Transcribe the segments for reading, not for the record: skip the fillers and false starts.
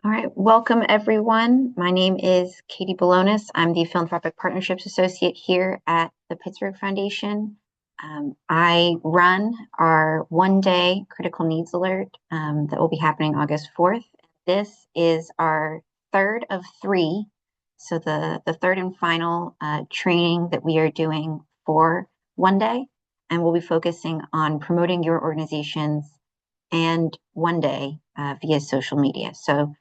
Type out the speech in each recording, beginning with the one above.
All right, welcome everyone. My name is Katie Balonis. I'm the Philanthropic Partnerships Associate here at the Pittsburgh Foundation. I run our one-day critical needs alert that will be happening August 4th. This is our third of three, so the third and final training that we are doing for one day, and we'll be focusing on promoting your organizations and one day via social media. So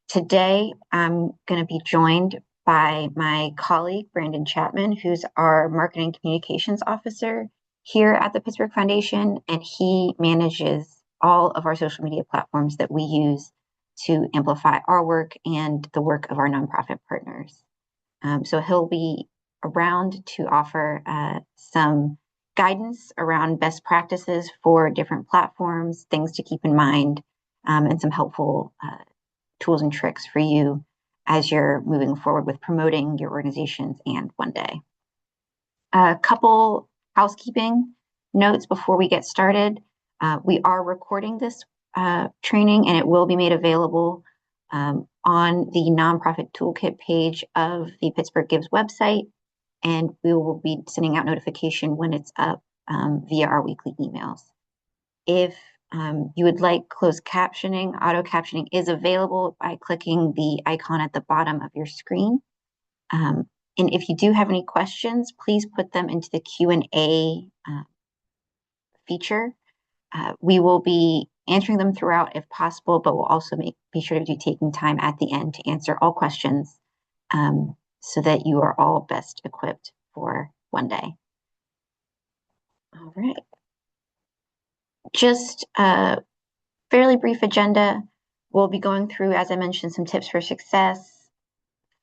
today, I'm going to be joined by my colleague, Brandon Chapman, who's our Marketing Communications Officer here at the Pittsburgh Foundation, and he manages all of our social media platforms that we use to amplify our work and the work of our nonprofit partners. So he'll be around to offer some guidance around best practices for different platforms, things to keep in mind, and some helpful tools and tricks for you as you're moving forward with promoting your organizations and one day. A couple housekeeping notes before we get started. We are recording this training and it will be made available on the nonprofit toolkit page of the Pittsburgh Gives website, and we will be sending out notification when it's up via our weekly emails. If you would like closed captioning, auto captioning is available by clicking the icon at the bottom of your screen. And if you do have any questions, please put them into the Q&A feature. We will be answering them throughout if possible, but we'll also be sure to be taking time at the end to answer all questions so that you are all best equipped for one day. All right. Just a fairly brief agenda. We'll be going through, as I mentioned, some tips for success,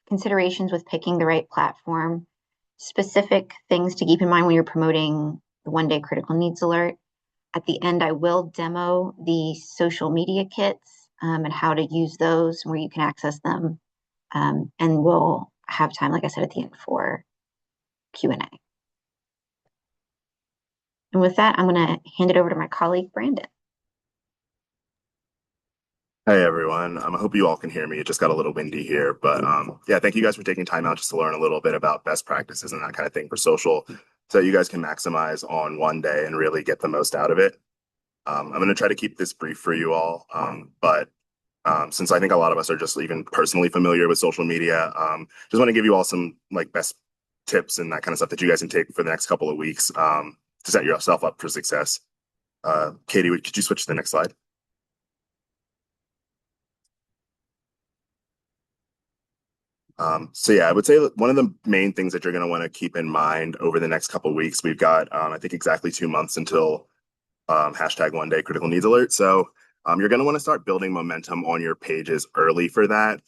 considerations with picking the right platform, specific things to keep in mind when you're promoting the one-day critical needs alert. At the end, I will demo the social media kits and how to use those, where you can access them. And we'll have time, like I said, at the end for Q&A. And with that, I'm going to hand it over to my colleague, Brandon. Hey everyone. I hope you all can hear me. It just got a little windy here, but yeah, thank you guys for taking time out just to learn a little bit about best practices and that kind of thing for social, so that you guys can maximize on one day and really get the most out of it. I'm going to try to keep this brief for you all, but since I think a lot of us are just even personally familiar with social media, just want to give you all some like best tips and that kind of stuff that you guys can take for the next couple of weeks to set yourself up for success. Katie, could you switch to the next slide? So yeah, I would say that one of the main things that you're going to want to keep in mind over the next couple of weeks, we've got I think exactly 2 months until hashtag one day critical needs alert. So you're going to want to start building momentum on your pages early for that.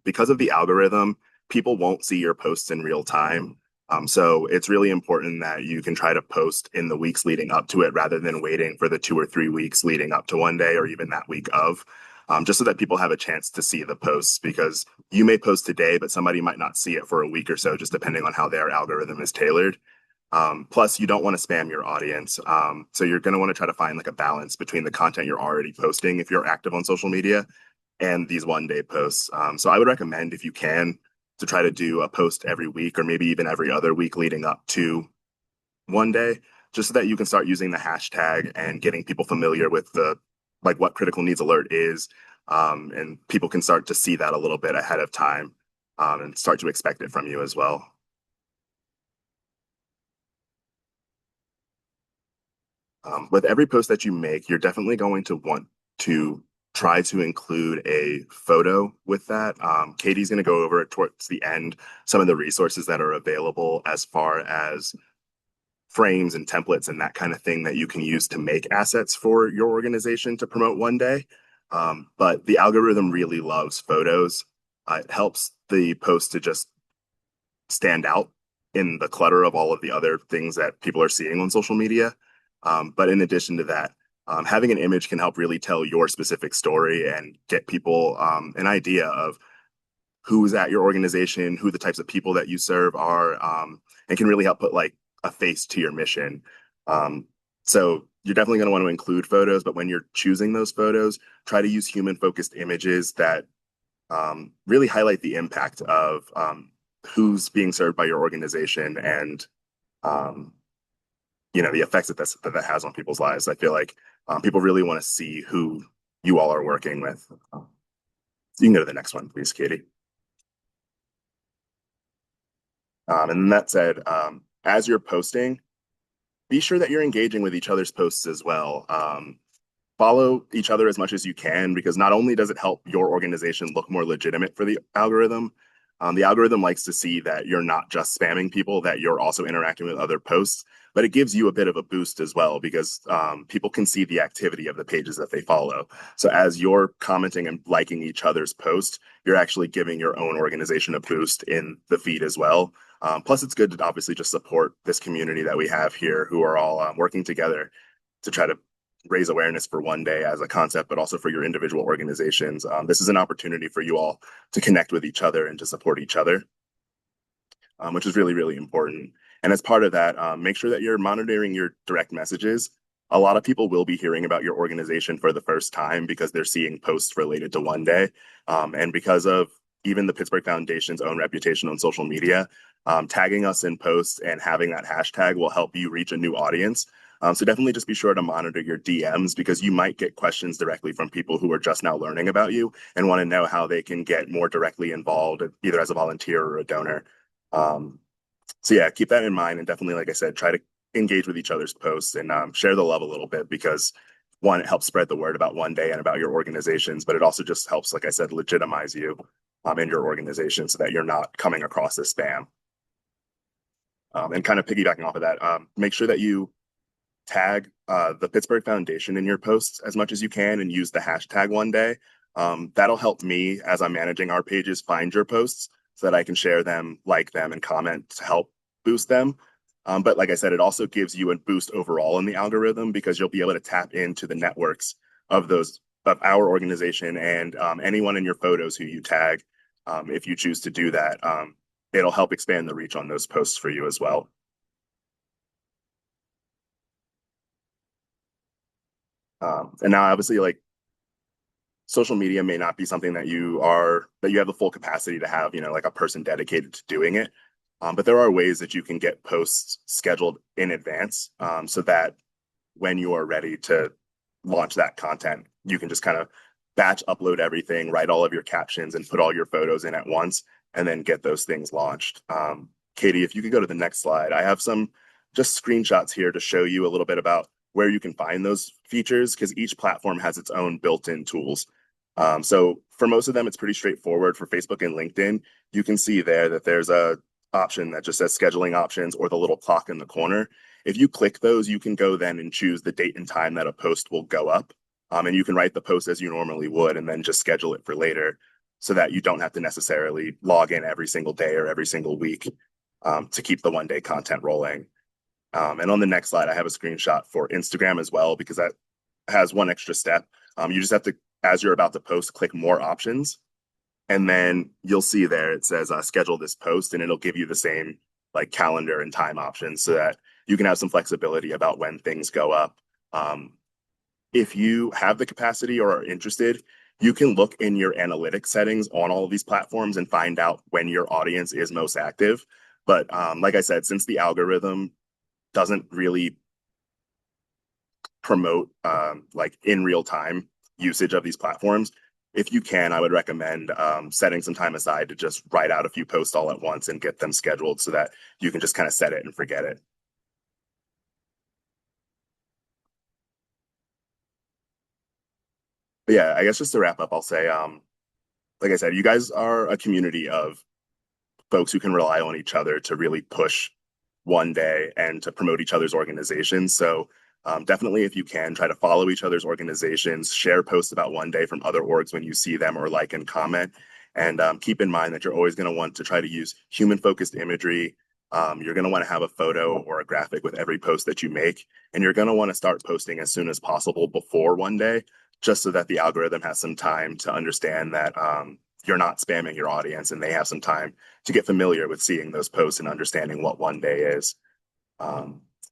Because of the algorithm, people won't see your posts in real time. So it's really important that you can try to post in the weeks leading up to it rather than waiting for the 2 or 3 weeks leading up to one day or even that week of, just so that people have a chance to see the posts, because you may post today, but somebody might not see it for a week or so, just depending on how their algorithm is tailored. Plus, you don't want to spam your audience. So you're going to want to try to find like a balance between the content you're already posting if you're active on social media and these one day posts. So I would recommend, if you can, to try to do a post every week or maybe even every other week leading up to one day, just so that you can start using the hashtag and getting people familiar with the like what critical needs alert is. And people can start to see that a little bit ahead of time and start to expect it from you as well. With every post that you make, you're definitely going to want to try to include a photo with that. Katie's going to go over it towards the end, some of the resources that are available as far as frames and templates and that kind of thing that you can use to make assets for your organization to promote one day. But the algorithm really loves photos. It helps the post to just stand out in the clutter of all of the other things that people are seeing on social media. But in addition to that, having an image can help really tell your specific story and get people an idea of who's at your organization, who the types of people that you serve are, and can really help put like a face to your mission. So you're definitely going to want to include photos, but when you're choosing those photos, try to use human focused images that really highlight the impact of who's being served by your organization and um, the effects that has on people's lives. I feel like people really want to see who you all are working with. You can go to the next one, please, Katie. And that said, as you're posting, be sure that you're engaging with each other's posts as well. Follow each other as much as you can because not only does it help your organization look more legitimate for the algorithm likes to see that you're not just spamming people, that you're also interacting with other posts, but it gives you a bit of a boost as well because people can see the activity of the pages that they follow. So as you're commenting and liking each other's posts, you're actually giving your own organization a boost in the feed as well. Plus, it's good to obviously just support this community that we have here who are all working together to try to raise awareness for One Day as a concept, but also for your individual organizations. This is an opportunity for you all to connect with each other and to support each other, which is really, really important. And as part of that, make sure that you're monitoring your direct messages. A lot of people will be hearing about your organization for the first time because they're seeing posts related to One Day. And because of even the Pittsburgh Foundation's own reputation on social media, tagging us in posts and having that hashtag will help you reach a new audience. So definitely just be sure to monitor your DMs because you might get questions directly from people who are just now learning about you and want to know how they can get more directly involved, either as a volunteer or a donor. So yeah, keep that in mind and definitely, like I said, try to engage with each other's posts and share the love a little bit because one, it helps spread the word about One Day and about your organizations, but it also just helps, like I said, legitimize you and your organization so that you're not coming across as spam. And kind of piggybacking off of that, make sure that you tag the Pittsburgh Foundation in your posts as much as you can and use the hashtag One Day. That'll help me as I'm managing our pages find your posts so that I can share them, like them, and comment to help boost them. But like I said, it also gives you a boost overall in the algorithm because you'll be able to tap into the networks of our organization and anyone in your photos who you tag. If you choose to do that, it'll help expand the reach on those posts for you as well. And now obviously like social media may not be something that you have the full capacity to have, like a person dedicated to doing it. But there are ways that you can get posts scheduled in advance so that when you are ready to launch that content, you can just kind of batch upload everything, write all of your captions and put all your photos in at once and then get those things launched. Katie, if you could go to the next slide, I have some just screenshots here to show you a little bit about where you can find those features because each platform has its own built-in tools. So for most of them, it's pretty straightforward. For Facebook and LinkedIn, you can see there that there's a option that just says scheduling options or the little clock in the corner. If you click those, you can go then and choose the date and time that a post will go up. And you can write the post as you normally would and then just schedule it for later so that you don't have to necessarily log in every single day or every single week to keep the One Day content rolling. And on the next slide, I have a screenshot for Instagram as well, because that has one extra step. You just have to, as you're about to post, click more options. And then you'll see there, it says schedule this post, and it'll give you the same like calendar and time options so that you can have some flexibility about when things go up. If you have the capacity or are interested, you can look in your analytics settings on all of these platforms and find out when your audience is most active. But like I said, since the algorithm doesn't really promote like in real time usage of these platforms, if you can, I would recommend setting some time aside to just write out a few posts all at once and get them scheduled so that you can just kind of set it and forget it. But yeah, I guess just to wrap up, I'll say, like I said, you guys are a community of folks who can rely on each other to really push One Day and to promote each other's organizations. So definitely, if you can, try to follow each other's organizations, share posts about One Day from other orgs when you see them or like and comment. And keep in mind that you're always going to want to try to use human-focused imagery. You're going to want to have a photo or a graphic with every post that you make. And you're going to want to start posting as soon as possible before One Day, just so that the algorithm has some time to understand that you're not spamming your audience and they have some time to get familiar with seeing those posts and understanding what One Day is.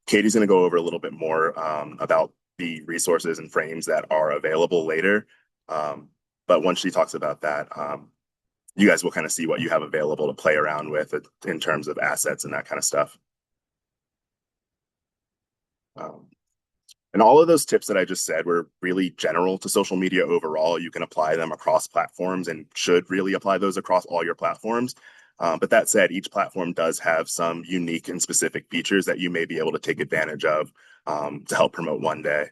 Katie's going to go over a little bit more about the resources and frames that are available later. But once she talks about that, you guys will kind of see what you have available to play around with in terms of assets and that kind of stuff. Um, and all of those tips that I just said were really general to social media overall. You can apply them across platforms and should really apply those across all your platforms. But that said, each platform does have some unique and specific features that you may be able to take advantage of to help promote one day.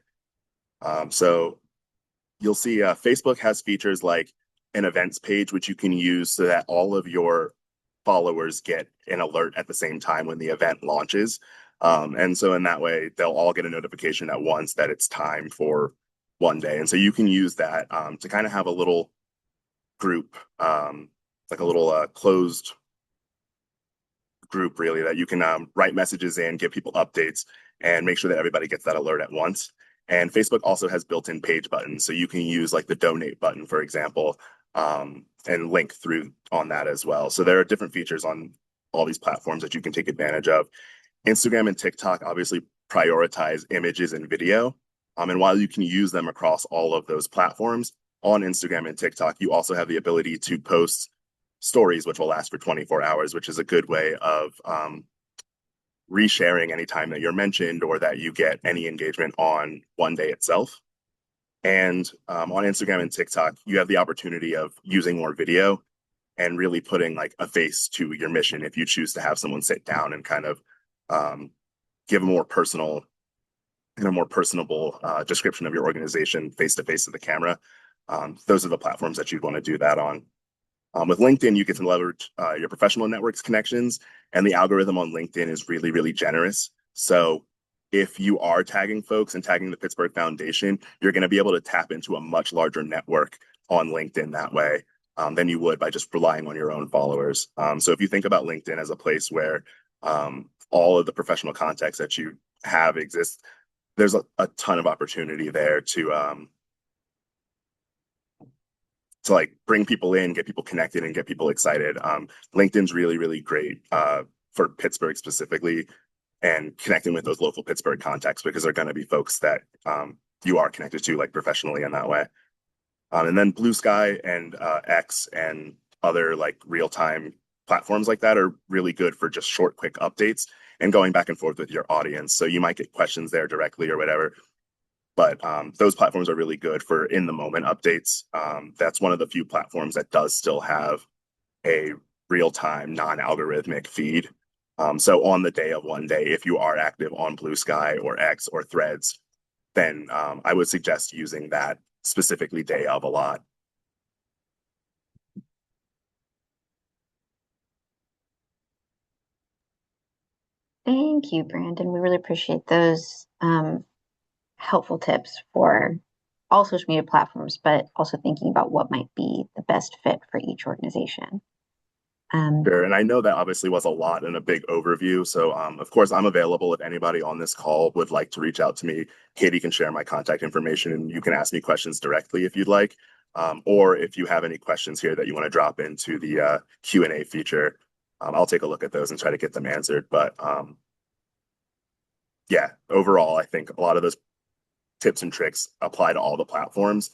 So you'll see Facebook has features like an events page, which you can use so that all of your followers get an alert at the same time when the event launches. And so in that way, they'll all get a notification at once that it's time for one day. And so you can use that to kind of have a little group, like a little closed group, really, that you can write messages in, give people updates, and make sure that everybody gets that alert at once. And Facebook also has built-in page buttons, so you can use like the donate button, for example, and link through on that as well. So there are different features on all these platforms that you can take advantage of. Instagram and TikTok obviously prioritize images and video. And while you can use them across all of those platforms, on Instagram and TikTok, you also have the ability to post stories, which will last for 24 hours, which is a good way of resharing any time that you're mentioned or that you get any engagement on one day itself. And on Instagram and TikTok, you have the opportunity of using more video and really putting like a face to your mission if you choose to have someone sit down and kind of give a more personal and a more personable description of your organization face to face to the camera. Those are the platforms that you'd want to do that on. With LinkedIn, you get to leverage your professional networks connections, and the algorithm on LinkedIn is really, really generous. So if you are tagging folks and tagging the Pittsburgh Foundation, you're going to be able to tap into a much larger network on LinkedIn that way than you would by just relying on your own followers. So if you think about LinkedIn as a place where all of the professional contacts that you have exist, there's a ton of opportunity there to like bring people in, get people connected, and get people excited. LinkedIn's really, really great for Pittsburgh specifically, and connecting with those local Pittsburgh contacts because they're going to be folks that you are connected to like professionally in that way. And then Blue Sky and X and other like real-time platforms like that are really good for just short, quick updates and going back and forth with your audience. So you might get questions there directly or whatever. But those platforms are really good for in the moment updates. That's one of the few platforms that does still have a real time, non algorithmic feed. So on the day of one day, if you are active on Blue Sky or X or Threads, then I would suggest using that specifically day of a lot. Thank you, Brandon. We really appreciate those helpful tips for all social media platforms, but also thinking about what might be the best fit for each organization. Sure. And I know that obviously was a lot and a big overview. So, of course, I'm available if anybody on this call would like to reach out to me. Katie can share my contact information and you can ask me questions directly if you'd like. Or if you have any questions here that you want to drop into the Q&A feature, I'll take a look at those and try to get them answered. But yeah, overall, I think a lot of those tips and tricks apply to all the platforms.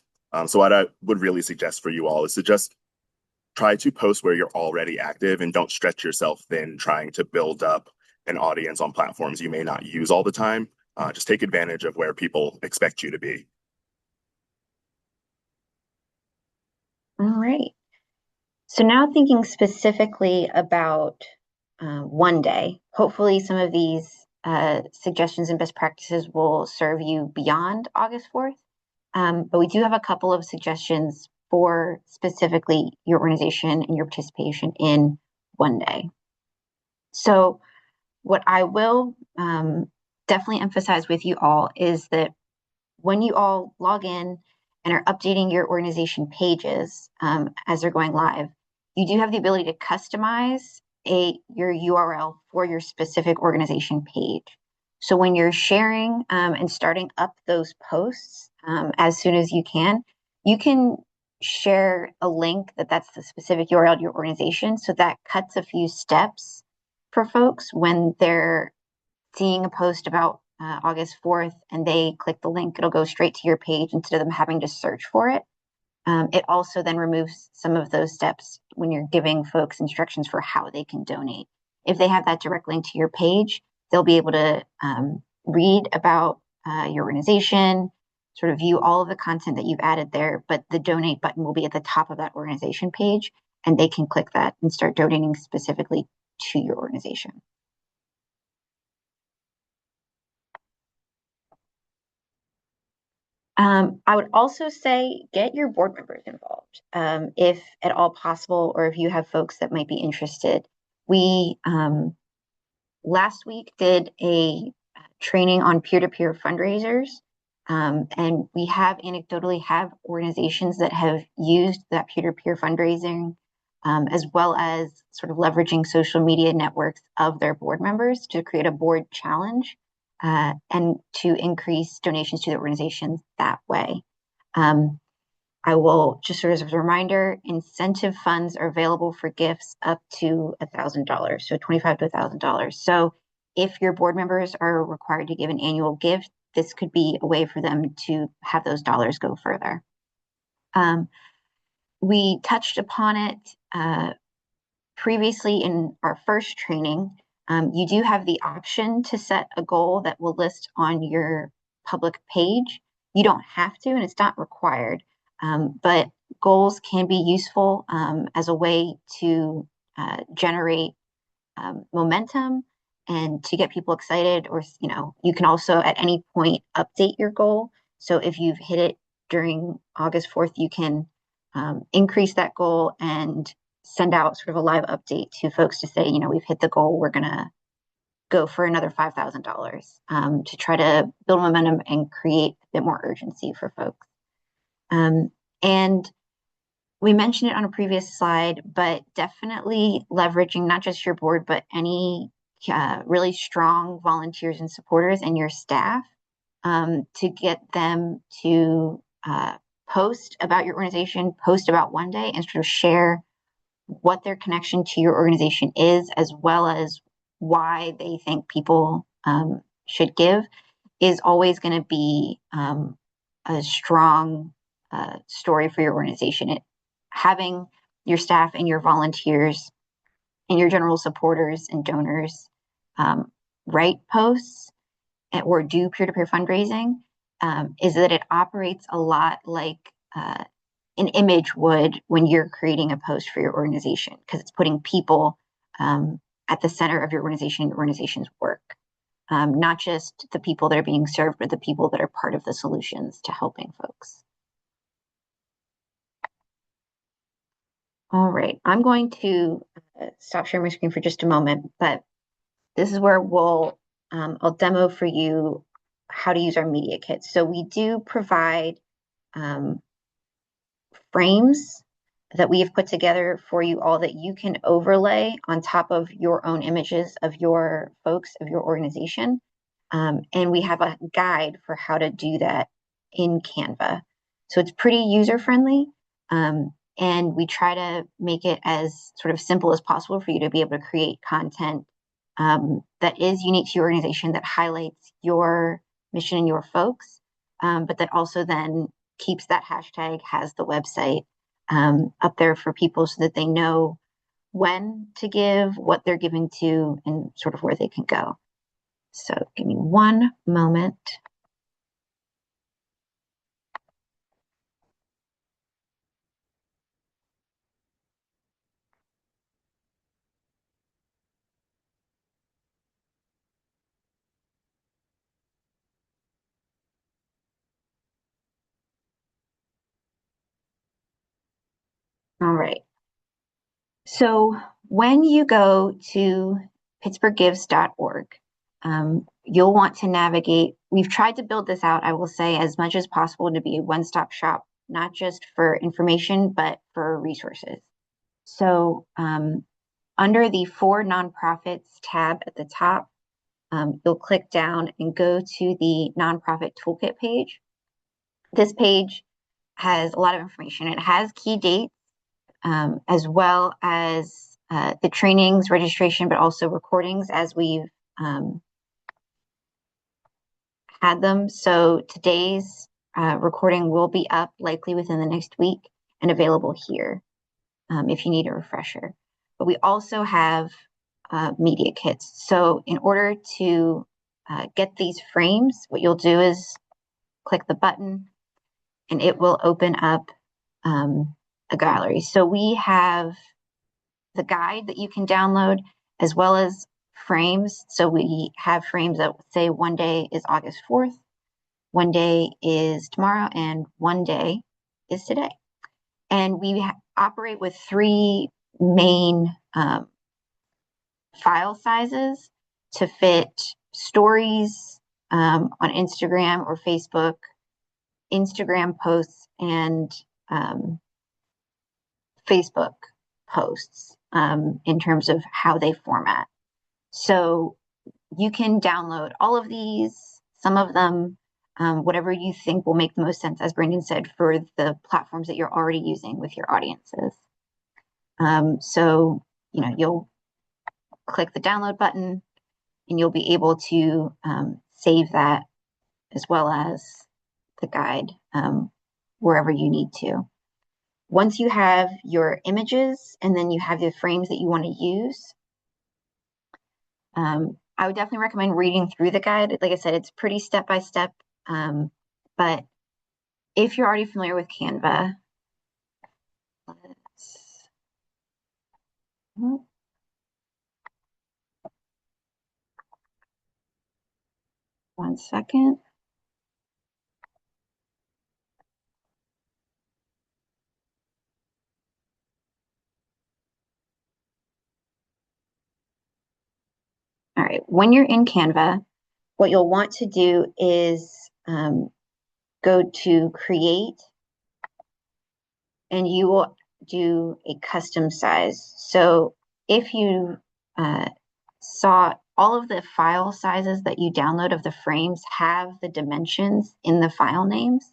So what I would really suggest for you all is to just try to post where you're already active and don't stretch yourself thin trying to build up an audience on platforms you may not use all the time. Just take advantage of where people expect you to be. All right. So now thinking specifically about one day, hopefully some of these suggestions and best practices will serve you beyond August 4th. But we do have a couple of suggestions for specifically your organization and your participation in one day. So what I will definitely emphasize with you all is that when you all log in and are updating your organization pages as they're going live, you do have the ability to customize your URL for your specific organization page. So when you're sharing and starting up those posts as soon as you can share a link that's the specific URL to your organization. So that cuts a few steps for folks when they're seeing a post about August 4th and they click the link, it'll go straight to your page instead of them having to search for it. It also then removes some of those steps when you're giving folks instructions for how they can donate. If they have that direct link to your page, they'll be able to read about your organization, sort of view all of the content that you've added there, but the donate button will be at the top of that organization page, and they can click that and start donating specifically to your organization. I would also say get your board members involved, if at all possible, or if you have folks that might be interested. We last week did a training on peer-to-peer fundraisers, and we have anecdotally have organizations that have used that peer-to-peer fundraising, as well as sort of leveraging social media networks of their board members to create a board challenge and to increase donations to the organizations that way. I will just sort of as a reminder, incentive funds are available for gifts up to $1,000, so $25 to $1,000. So if your board members are required to give an annual gift, this could be a way for them to have those dollars go further. We touched upon it previously in our first training. You do have the option to set a goal that will list on your public page. You don't have to, and it's not required, but goals can be useful as a way to generate momentum and to get people excited. Or, you can also at any point update your goal. So if you've hit it during August 4th, you can increase that goal and send out sort of a live update to folks to say, we've hit the goal, we're going to go for another $5,000 to try to build momentum and create a bit more urgency for folks. And we mentioned it on a previous slide, but definitely leveraging not just your board, but any really strong volunteers and supporters and your staff to get them to post about your organization, post about One Day, and sort of share what their connection to your organization is, as well as why they think people should give, is always going to be a strong story for your organization. Having your staff and your volunteers and your general supporters and donors write posts or do peer-to-peer fundraising is that it operates a lot like an image would when you're creating a post for your organization, because it's putting people at the center of your organization and your organization's work, not just the people that are being served, but the people that are part of the solutions to helping folks. All right, I'm going to stop sharing my screen for just a moment, but this is where I'll demo for you how to use our media kits. So we do provide frames that we have put together for you all that you can overlay on top of your own images of your folks, of your organization. And we have a guide for how to do that in Canva. So it's pretty user-friendly. And we try to make it as sort of simple as possible for you to be able to create content that is unique to your organization, that highlights your mission and your folks, but that also then keeps that hashtag, has the website up there for people so that they know when to give, what they're giving to, and sort of where they can go. So give me one moment. All right. So when you go to pittsburghgives.org, you'll want to navigate. We've tried to build this out, I will say, as much as possible to be a one-stop shop, not just for information, but for resources. So under the For Nonprofits tab at the top, you'll click down and go to the Nonprofit Toolkit page. This page has a lot of information. It has key dates, as well as the trainings, registration, but also recordings as we've had them. So today's recording will be up likely within the next week. and available here if you need a refresher. But we also have media kits. So in order to get these frames, what you'll do is click the button and it will open up a gallery. So we have the guide that you can download as well as frames. So we have frames that say one day is August 4th, one day is tomorrow, and one day is today. And we operate with three main file sizes to fit stories on Instagram or Facebook, Instagram posts, and Facebook posts in terms of how they format. So you can download all of these, some of them, whatever you think will make the most sense, as Brandon said, for the platforms that you're already using with your audiences. So, you'll click the download button and you'll be able to save that as well as the guide wherever you need to. Once you have your images and then you have the frames that you want to use, I would definitely recommend reading through the guide. Like I said, it's pretty step-by-step, but if you're already familiar with Canva, one second. All right, when you're in Canva, what you'll want to do is go to create and you will do a custom size. So if you saw all of the file sizes that you download of the frames have the dimensions in the file names.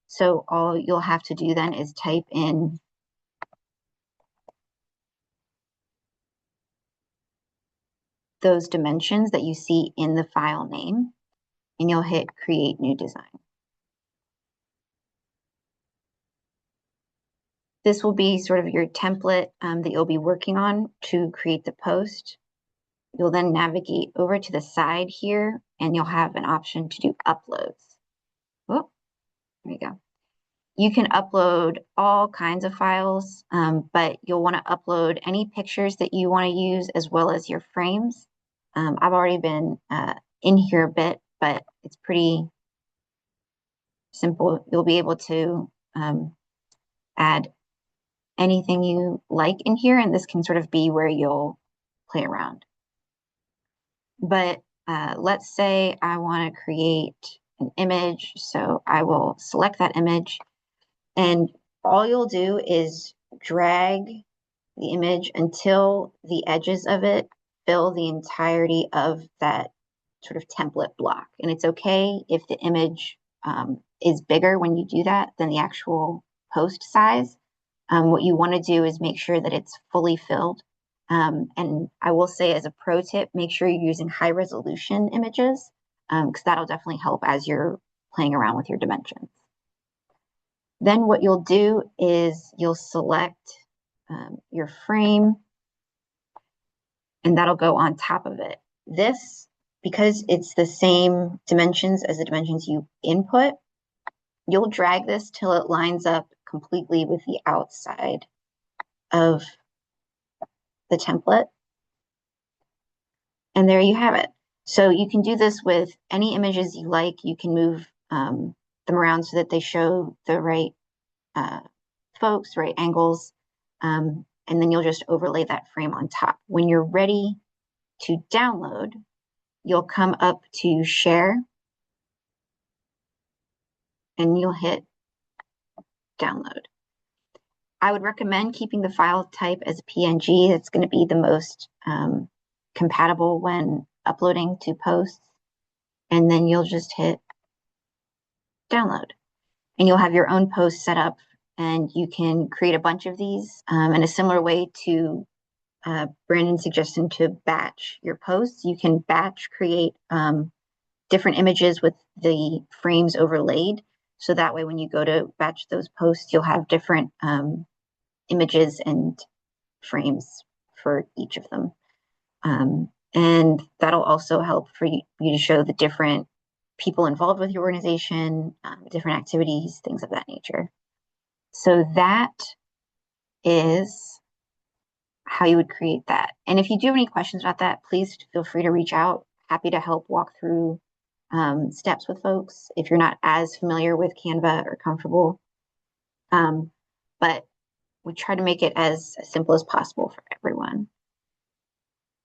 So all you'll have to do then is type in those dimensions that you see in the file name, and you'll hit create new design. This will be sort of your template that you'll be working on to create the post. You'll then navigate over to the side here and you'll have an option to do uploads. Oh, there you go. You can upload all kinds of files, but you'll want to upload any pictures that you want to use as well as your frames. I've already been in here a bit, but it's pretty simple. You'll be able to add anything you like in here, and this can sort of be where you'll play around. But let's say I want to create an image, so I will select that image, and all you'll do is drag the image until the edges of it fill the entirety of that sort of template block. And it's okay if the image is bigger when you do that than the actual post size. What you want to do is make sure that it's fully filled. And I will say, as a pro tip, make sure you're using high resolution images because that'll definitely help as you're playing around with your dimensions. Then what you'll do is you'll select your frame and that'll go on top of it. This, because it's the same dimensions as the dimensions you input, you'll drag this till it lines up completely with the outside of the template. And there you have it. So you can do this with any images you like. You can move them around so that they show the right folks, right angles, and then you'll just overlay that frame on top. When you're ready to download, you'll come up to share and you'll hit download. I would recommend keeping the file type as PNG. It's going to be the most compatible when uploading to posts. And then you'll just hit download. And you'll have your own post set up and you can create a bunch of these in a similar way to Brandon's suggestion to batch your posts. You can batch create different images with the frames overlaid. So that way, when you go to batch those posts, you'll have different images and frames for each of them. And that'll also help for you to show the different people involved with your organization, different activities, things of that nature. So that is how you would create that. And if you do have any questions about that, please feel free to reach out. Happy to help walk through steps with folks if you're not as familiar with Canva or comfortable. But we try to make it as simple as possible for everyone.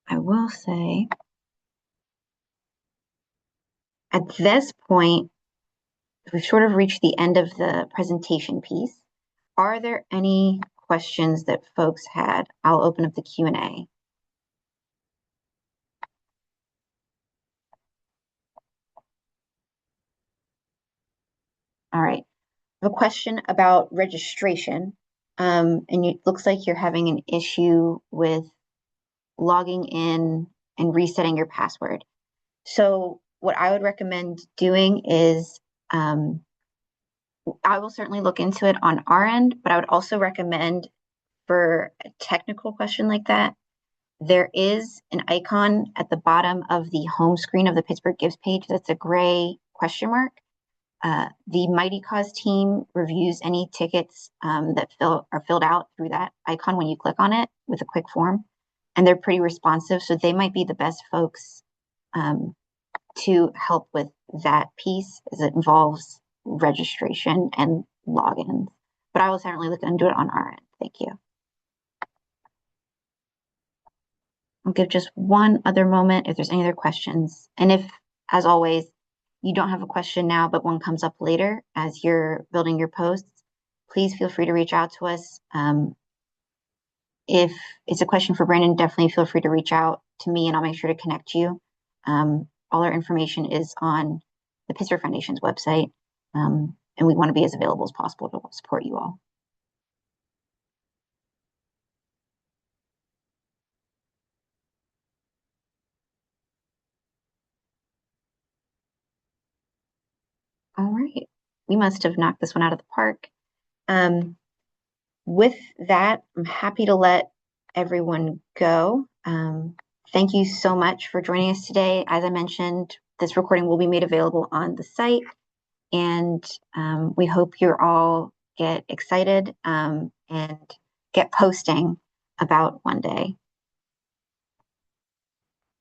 I will say at this point, we've sort of reached the end of the presentation piece. Are there any questions that folks had? I'll open up the Q&A. All right. I have a question about registration. And it looks like you're having an issue with logging in and resetting your password. So what I would recommend doing is I will certainly look into it on our end, but I would also recommend for a technical question like that, there is an icon at the bottom of the home screen of the Pittsburgh Gives page that's a gray question mark. The Mighty Cause team reviews any tickets that are filled out through that icon when you click on it with a quick form, and they're pretty responsive, so they might be the best folks to help with that piece as it involves registration and logins. But I will certainly look into it on our end. Thank you. I'll give just one other moment if there's any other questions. And if, as always, you don't have a question now, but one comes up later as you're building your posts, please feel free to reach out to us. If it's a question for Brandon, definitely feel free to reach out to me and I'll make sure to connect you. All our information is on the Pittsburgh Foundation's website, and we want to be as available as possible to support you all. All right, we must have knocked this one out of the park. With that, I'm happy to let everyone go. Thank you so much for joining us today. As I mentioned, this recording will be made available on the site, and we hope you all get excited and get posting about one day.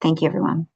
Thank you, everyone.